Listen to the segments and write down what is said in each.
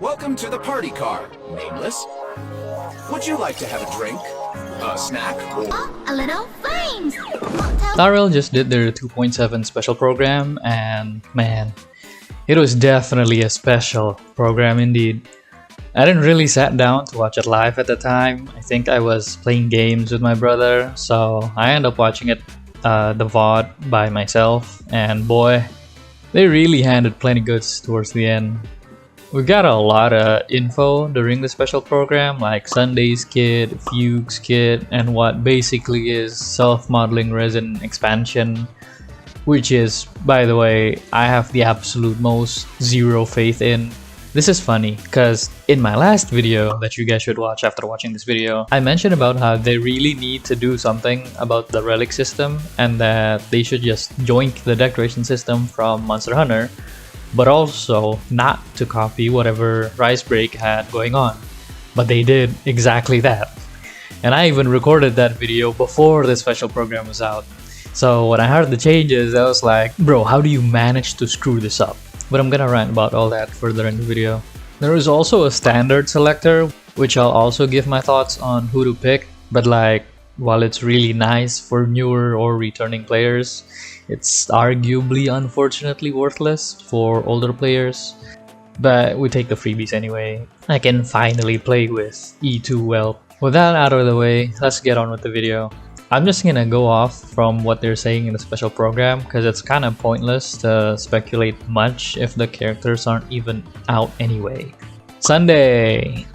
Welcome to the party car, nameless. Would you like to have a drink, a snack, or A little flames! Tarrel just did their 2.7 special program, and man, it was definitely a special program indeed. I didn't really sat down to watch it live at the time. I think I was playing games with my brother, so I ended up watching it the VOD by myself, and boy, they really handed plenty goods towards the end. We got a lot of info during the special program, like Sunday's kit, Fugue's kit, and what basically is self-modeling Resin expansion, which is, by the way, I have the absolute most zero faith in. This is funny, because in my last video that you guys should watch after watching this video, I mentioned about how they really need to do something about the relic system, and that they should just joink the decoration system from Monster Hunter, but also not to copy whatever Ricebreak had going on. But they did exactly that. And I even recorded that video before the special program was out. So when I heard the changes, I was like, bro, how do you manage to screw this up? But I'm gonna rant about all that further in the video. There is also a standard selector, which I'll also give my thoughts on who to pick, but like, while it's really nice for newer or returning players, it's arguably unfortunately worthless for older players. But we take the freebies anyway. I can finally play with E2 well. With that out of the way, let's get on with the video. I'm just gonna go off from what they're saying in the special program, because it's kind of pointless to speculate much if the characters aren't even out anyway. Sunday!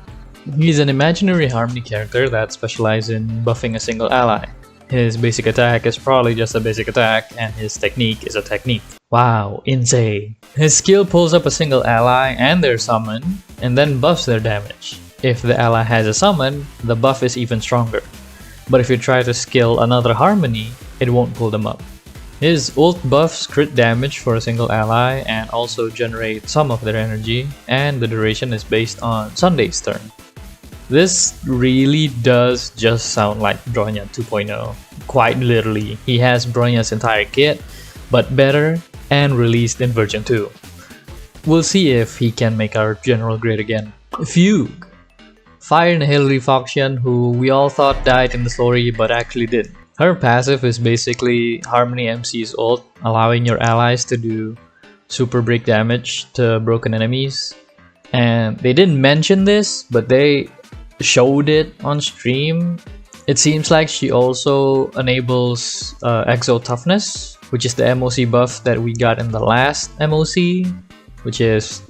He's an imaginary harmony character that specializes in buffing a single ally. His basic attack is probably just a basic attack, and his technique is a technique. Wow, insane. His skill pulls up a single ally and their summon, and then buffs their damage. If the ally has a summon, the buff is even stronger. But if you try to skill another harmony, it won't pull them up. His ult buffs crit damage for a single ally and also generate some of their energy, and the duration is based on Sunday's turn. This really does just sound like Bronya 2.0. Quite literally, he has Bronya's entire kit, but better and released in version 2. We'll see if he can make our general great again. Fugue! Fire Inhaler faction who we all thought died in the story but actually did. Her passive is basically Harmony MC's ult, allowing your allies to do super break damage to broken enemies. And they didn't mention this, but they showed it on stream. It seems like she also enables Exo Toughness, which is the MOC buff that we got in the last MOC, which is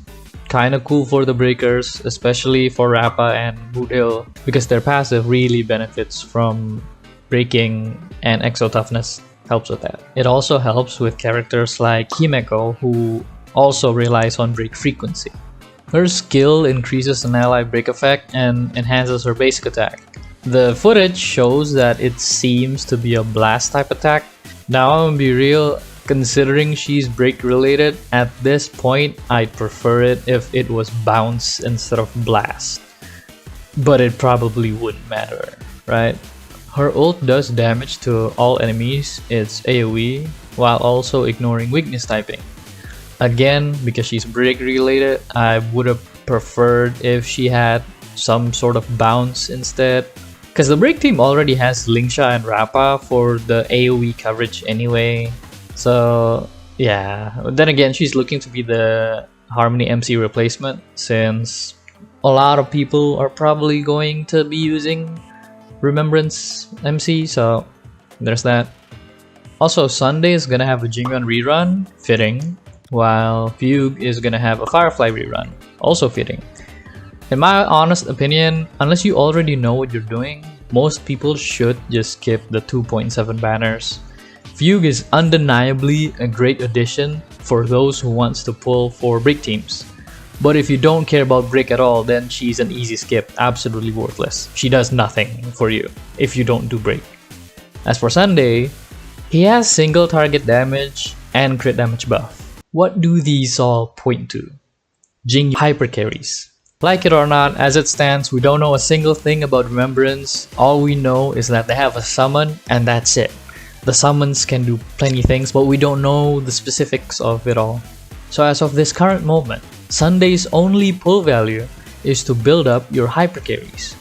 kinda cool for the breakers, especially for Rappa and Boothill, because their passive really benefits from breaking, and Exo Toughness helps with that. It also helps with characters like Himeko, who also relies on break frequency. Her skill increases an ally break effect and enhances her basic attack. The footage shows that it seems to be a blast type attack. Now I'm gonna be real, considering she's break related, at this point I'd prefer it if it was bounce instead of blast. But it probably wouldn't matter, right? Her ult does damage to all enemies, it's AoE, while also ignoring weakness typing. Again, because she's break related, I would have preferred if she had some sort of bounce instead. Because the break team already has Lingsha and Rappa for the AoE coverage anyway. So yeah, then again, she's looking to be the Harmony MC replacement, since a lot of people are probably going to be using Remembrance MC, so there's that. Also, Sunday is gonna have a Jingyun rerun, fitting, while Fugue is gonna have a Firefly rerun, also fitting. In my honest opinion, unless you already know what you're doing, most people should just skip the 2.7 banners. Fugue is undeniably a great addition for those who wants to pull for break teams. But if you don't care about break at all, then she's an easy skip, absolutely worthless. She does nothing for you if you don't do break. As for Sunday, he has single target damage and crit damage buff. What do these all point to? Jing hyper carries. Like it or not, as it stands, we don't know a single thing about Remembrance. All we know is that they have a summon and that's it. The summons can do plenty things, but we don't know the specifics of it all. So as of this current moment, Sunday's only pull value is to build up your hyper carries.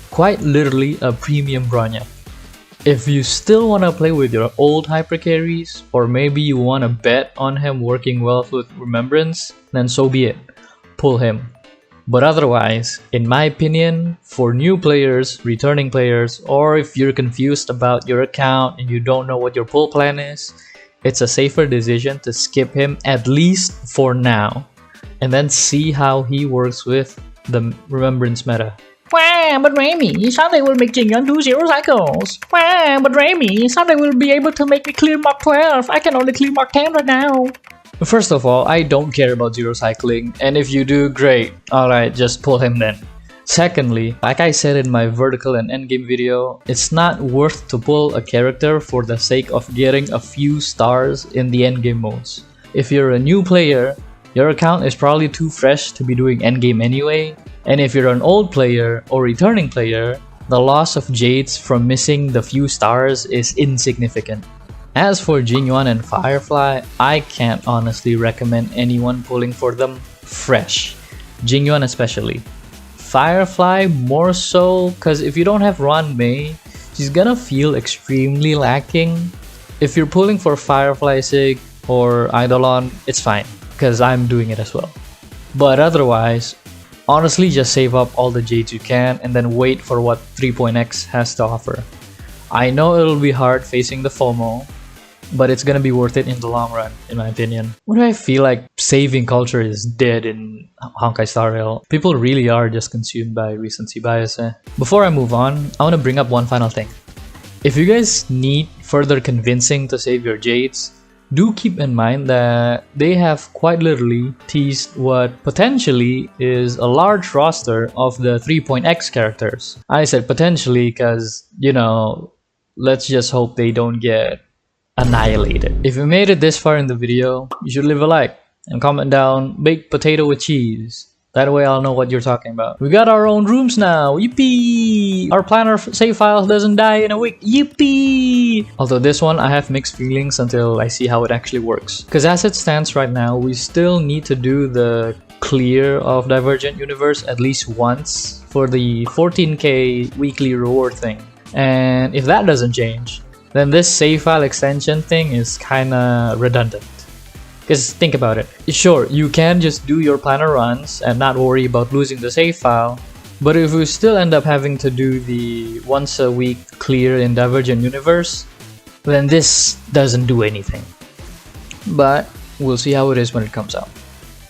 Quite literally a premium Bronya. If you still want to play with your old hyper carries, or maybe you want to bet on him working well with Remembrance, then so be it. Pull him. But otherwise, in my opinion, for new players, returning players, or if you're confused about your account and you don't know what your pull plan is, it's a safer decision to skip him at least for now, and then see how he works with the Remembrance meta. Wow, but Remy, Sunday will make Jingon do 0 cycles. Wow, but Remy, Sunday will be able to make me clear Mark 12. I can only clear Mark 10 right now. First of all, I don't care about 0 cycling, and if you do, great. Alright, just pull him then. Secondly, like I said in my vertical and endgame video, it's not worth to pull a character for the sake of getting a few stars in the endgame modes. If you're a new player, your account is probably too fresh to be doing endgame anyway, and if you're an old player or returning player, the loss of Jades from missing the few stars is insignificant. As for Jingyuan and Firefly, I can't honestly recommend anyone pulling for them fresh. Jingyuan especially. Firefly more so, cause if you don't have Ron Mei, she's gonna feel extremely lacking. If you're pulling for Firefly's sake or Eidolon, it's fine, cause I'm doing it as well. But otherwise, honestly just save up all the Jades you can and then wait for what 3.x has to offer. I know it'll be hard facing the FOMO, but it's gonna be worth it in the long run, in my opinion. What do I feel like saving culture is dead in Honkai Star Rail? People really are just consumed by recency bias. Before I move on, I want to bring up one final thing. If you guys need further convincing to save your Jades, do keep in mind that they have quite literally teased what potentially is a large roster of the 3.x characters. I said potentially because, you know, let's just hope they don't get annihilated. If you made it this far in the video, you should leave a like and comment down baked potato with cheese. That way I'll know what you're talking about. We got our own rooms now, yippee! Our planner save files doesn't die in a week, yippee! Although this one I have mixed feelings until I see how it actually works. Cause as it stands right now, we still need to do the clear of Divergent Universe at least once for the 14k weekly reward thing. And if that doesn't change, then this save file extension thing is kinda redundant. Because think about it. Sure, you can just do your planner runs and not worry about losing the save file, but if you still end up having to do the once a week clear in Divergent Universe, then this doesn't do anything. But we'll see how it is when it comes out.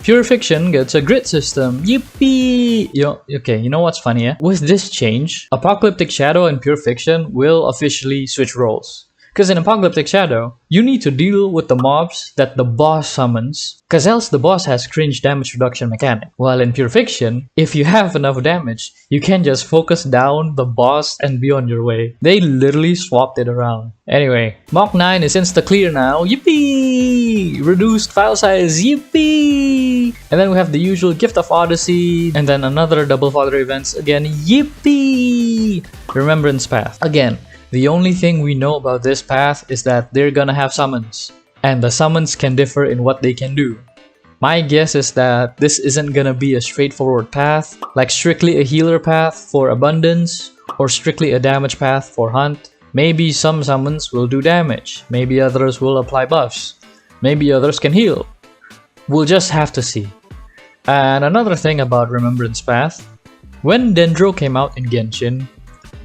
Pure Fiction gets a grid system, yippee! You know what's funny? With this change, Apocalyptic Shadow and Pure Fiction will officially switch roles. Because in Apocalyptic Shadow, you need to deal with the mobs that the boss summons, cause else the boss has cringe damage reduction mechanic. While in Pure Fiction, if you have enough damage, you can just focus down the boss and be on your way. They literally swapped it around. Anyway, Mach 9 is insta-clear now, yippee! Reduced file size, yippee! And then we have the usual Gift of Odyssey, and then another Double Father events again, yippee! Remembrance Path. Again, the only thing we know about this path is that they're gonna have summons, and the summons can differ in what they can do. My guess is that this isn't gonna be a straightforward path, like strictly a healer path for abundance, or strictly a damage path for hunt. Maybe some summons will do damage, maybe others will apply buffs, maybe others can heal. We'll just have to see. And another thing about Remembrance Path, when Dendro came out in Genshin,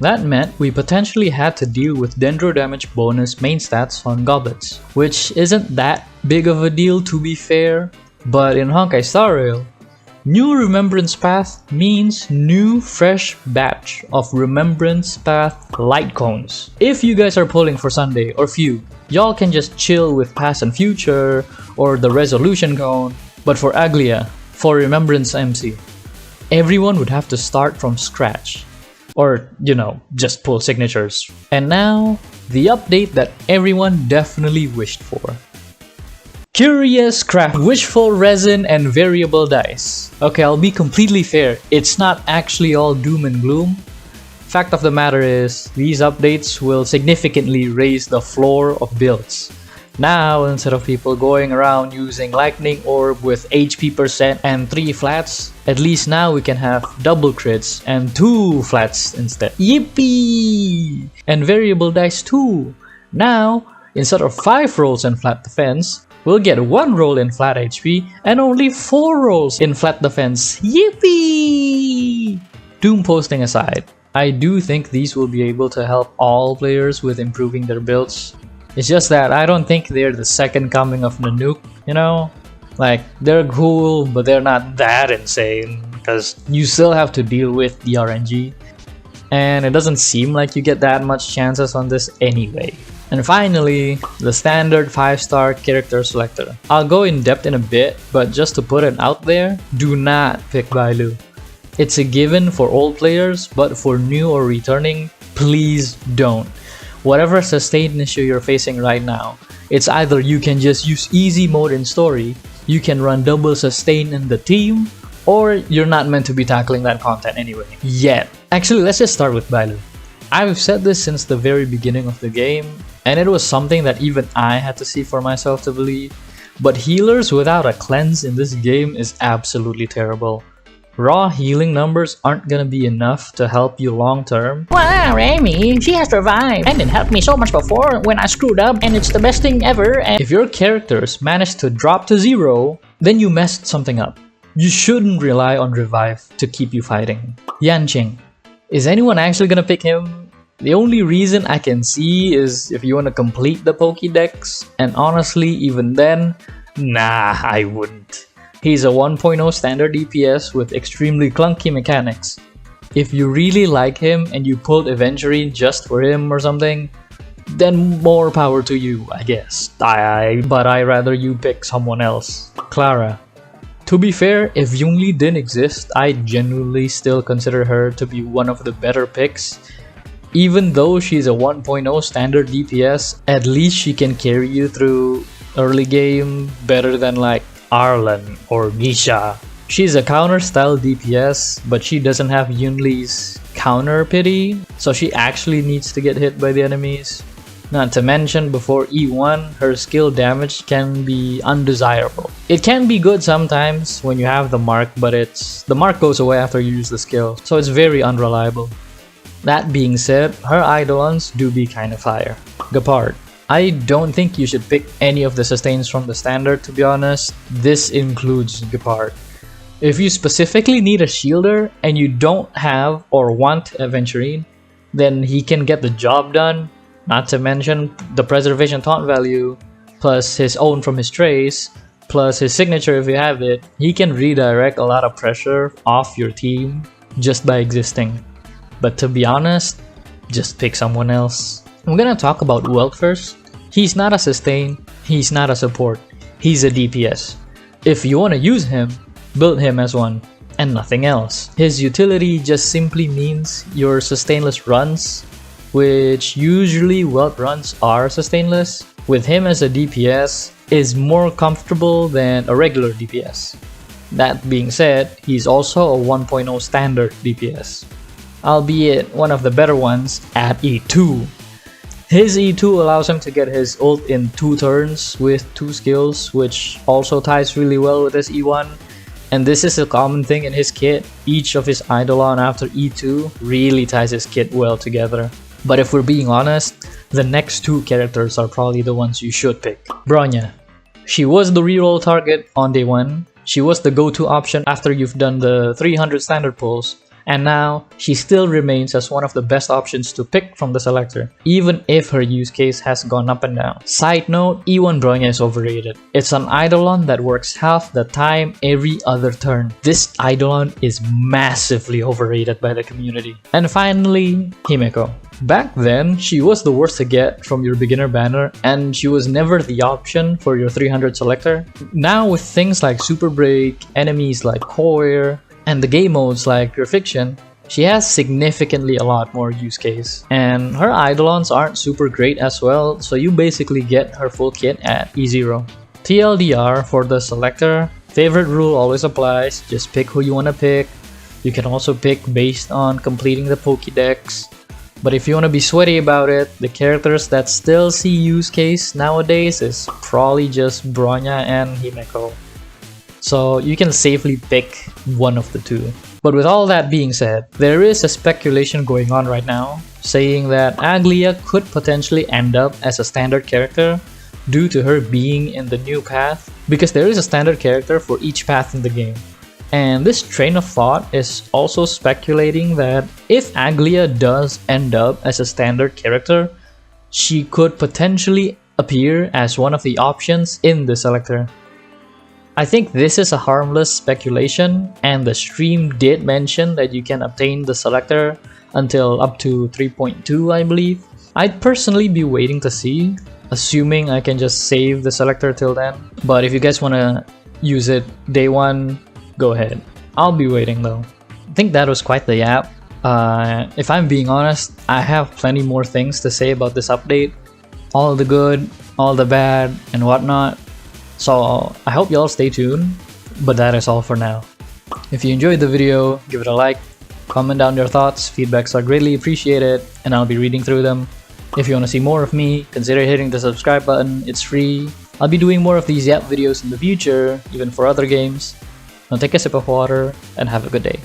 that meant we potentially had to deal with Dendro damage bonus main stats on goblets, which isn't that big of a deal to be fair, but in Honkai Star Rail, new Remembrance Path means new fresh batch of Remembrance Path light cones. If you guys are pulling for Sunday or Fugue, y'all can just chill with Past and Future or the Resolution cone, but for Aglaea, for Remembrance MC, everyone would have to start from scratch. Or, you know, just pull signatures. And now, the update that everyone definitely wished for. Curious craft Wishful, Resin, and variable dice. Okay, I'll be completely fair, it's not actually all doom and gloom. Fact of the matter is, these updates will significantly raise the floor of builds. Now, instead of people going around using lightning orb with HP percent and 3 flats, at least now we can have double crits and 2 flats instead. Yippee! And variable dice too. Now, instead of 5 rolls in flat defense, we'll get 1 roll in flat HP and only 4 rolls in flat defense. Yippee! Doom posting aside, I do think these will be able to help all players with improving their builds. It's just that I don't think they're the second coming of Nanook, you know? Like, they're cool, but they're not that insane, because you still have to deal with the RNG. And it doesn't seem like you get that much chances on this anyway. And finally, the standard 5-star character selector. I'll go in depth in a bit, but just to put it out there, do not pick Bailu. It's a given for old players, but for new or returning, please don't. Whatever sustain issue you're facing right now, it's either you can just use easy mode in story, you can run double sustain in the team, or you're not meant to be tackling that content anyway. Yet. Actually, let's just start with Bailu. I've said this since the very beginning of the game, and it was something that even I had to see for myself to believe, but healers without a cleanse in this game is absolutely terrible. Raw healing numbers aren't gonna be enough to help you long term. Wow, Amy, she has survived and it helped me so much before when I screwed up, and it's the best thing ever. And if your characters manage to drop to 0, then you messed something up. You shouldn't rely on revive to keep you fighting. Yanqing. Is anyone actually gonna pick him? The only reason I can see is if you wanna complete the Pokédex, and honestly, even then, nah, I wouldn't. He's a 1.0 standard DPS with extremely clunky mechanics. If you really like him and you pulled Aventurine just for him or something, then more power to you, I guess. But I rather you pick someone else. Clara. To be fair, if Yungli didn't exist, I genuinely still consider her to be one of the better picks. Even though she's a 1.0 standard DPS, at least she can carry you through early game better than like Arlan or Misha. She's a counter style DPS, but she doesn't have Yunli's counter pity, so she actually needs to get hit by the enemies. Not to mention, before E1, her skill damage can be undesirable. It can be good sometimes when you have the mark, but the mark goes away after you use the skill, so it's very unreliable. That being said, her Eidolons do be kinda fire. Gepard. I don't think you should pick any of the sustains from the standard, to be honest. This includes Gepard. If you specifically need a shielder and you don't have or want Aventurine, then he can get the job done. Not to mention the preservation taunt value, plus his own from his trace, plus his signature if you have it. He can redirect a lot of pressure off your team just by existing. But to be honest, just pick someone else. I'm gonna talk about Welt first. He's not a sustain, he's not a support, he's a DPS. If you wanna use him, build him as one, and nothing else. His utility just simply means your sustainless runs, which usually Welt runs are sustainless, with him as a DPS is more comfortable than a regular DPS. That being said, he's also a 1.0 standard DPS, albeit one of the better ones at E2. His E2 allows him to get his ult in 2 turns with 2 skills, which also ties really well with his E1. And this is a common thing in his kit. Each of his Eidolon after E2 really ties his kit well together. But if we're being honest, the next 2 characters are probably the ones you should pick. Bronya. She was the reroll target on day 1. She was the go-to option after you've done the 300 standard pulls. And now, she still remains as one of the best options to pick from the selector, even if her use case has gone up and down. Side note, E1 Bronya is overrated. It's an Eidolon that works half the time every other turn. This Eidolon is massively overrated by the community. And finally, Himeko. Back then, she was the worst to get from your beginner banner, and she was never the option for your 300 selector. Now with things like Super Break, enemies like Coir, and the game modes like Pure Fiction, she has significantly a lot more use case. And her Eidolons aren't super great as well, so you basically get her full kit at E0. TLDR for the selector, favorite rule always applies, just pick who you want to pick. You can also pick based on completing the Pokédex. But if you want to be sweaty about it, the characters that still see use case nowadays is probably just Bronya and Himeko. So you can safely pick one of the two. But with all that being said, there is a speculation going on right now saying that Aglaea could potentially end up as a standard character due to her being in the new path, because there is a standard character for each path in the game. And this train of thought is also speculating that if Aglaea does end up as a standard character, she could potentially appear as one of the options in the selector. I think this is a harmless speculation, and the stream did mention that you can obtain the selector until up to 3.2, I believe. I'd personally be waiting to see, assuming I can just save the selector till then. But if you guys want to use it day one, go ahead. I'll be waiting though. I think that was quite the yap. If I'm being honest, I have plenty more things to say about this update. All the good, all the bad, and whatnot. So I hope y'all stay tuned, but that is all for now. If you enjoyed the video, give it a like, comment down your thoughts, feedbacks are greatly appreciated, and I'll be reading through them. If you want to see more of me, consider hitting the subscribe button, it's free. I'll be doing more of these Yap videos in the future, even for other games. Now take a sip of water, and have a good day.